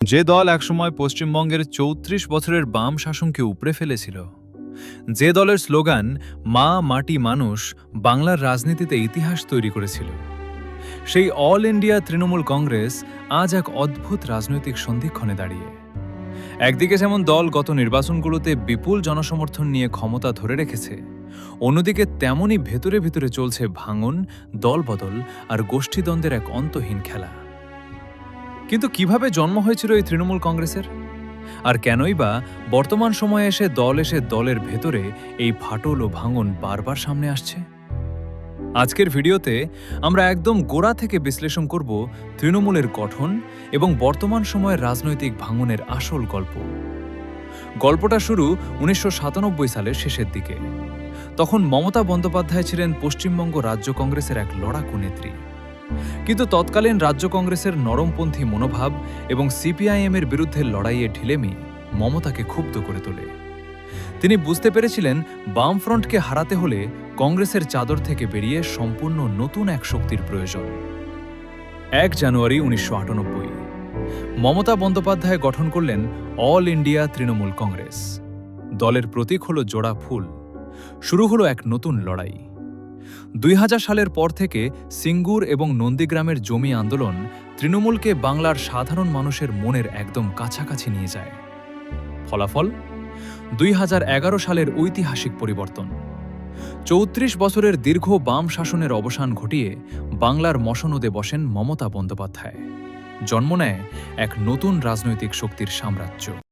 যে দল একসময় পশ্চিমবঙ্গের ৩৪ বছরের বাম শাসনকে উপড়ে ফেলেছিল, যে দলের স্লোগান মা মাটি মানুষ বাংলার রাজনীতিতে ইতিহাস তৈরি করেছিল, সেই অল ইন্ডিয়া তৃণমূল কংগ্রেস আজ এক অদ্ভুত রাজনৈতিক সন্ধিক্ষণে দাঁড়িয়ে। একদিকে যেমন দল গত নির্বাচনগুলোতে বিপুল জনসমর্থন নিয়ে ক্ষমতা ধরে রেখেছে, অন্যদিকে তেমনই ভেতরে ভেতরে চলছে ভাঙন, দলবদল আর গোষ্ঠীদ্বন্দ্বের এক অন্তহীন খেলা। কিন্তু কিভাবে জন্ম হয়েছিল এই তৃণমূল কংগ্রেসের? আর কেনই বা বর্তমান সময়ে এসে দলের ভেতরে এই ফাটল ও ভাঙন বারবার সামনে আসছে? আজকের ভিডিওতে আমরা একদম গোড়া থেকে বিশ্লেষণ করব তৃণমূলের গঠন এবং বর্তমান সময়ের রাজনৈতিক ভাঙনের আসল গল্প। গল্পটা শুরু ১৯৯৭ সালের শেষের দিকে। তখন মমতা বন্দ্যোপাধ্যায় ছিলেন পশ্চিমবঙ্গ রাজ্য কংগ্রেসের এক লড়াকু নেত্রী। কিন্তু তৎকালীন রাজ্য কংগ্রেসের নরমপন্থী মনোভাব এবং সিপিআইএমের বিরুদ্ধে লড়াইয়ে ঢিলেমি মমতাকে ক্ষুব্ধ করে তোলে। তিনি বুঝতে পেরেছিলেন বামফ্রন্টকে হারাতে হলে কংগ্রেসের চাদর থেকে বেরিয়ে সম্পূর্ণ নতুন এক শক্তির প্রয়োজন। ১ জানুয়ারি ১৯৯৮ মমতা বন্দ্যোপাধ্যায় গঠন করলেন অল ইন্ডিয়া তৃণমূল কংগ্রেস। দলের প্রতীক হল জোড়া ফুল। শুরু হলো এক নতুন লড়াই। ২০০০ সালের পর থেকে সিঙ্গুর এবং নন্দীগ্রামের জমি আন্দোলন তৃণমূলকে বাংলার সাধারণ মানুষের মনের একদম কাছাকাছি নিয়ে যায়। ফলাফল ২০১১ সালের ঐতিহাসিক পরিবর্তন। ৩৪ বছরের দীর্ঘ বাম শাসনের অবসান ঘটিয়ে বাংলার মসনদে বসেন মমতা বন্দ্যোপাধ্যায়। জন্ম নেয় এক নতুন রাজনৈতিক শক্তির সাম্রাজ্য।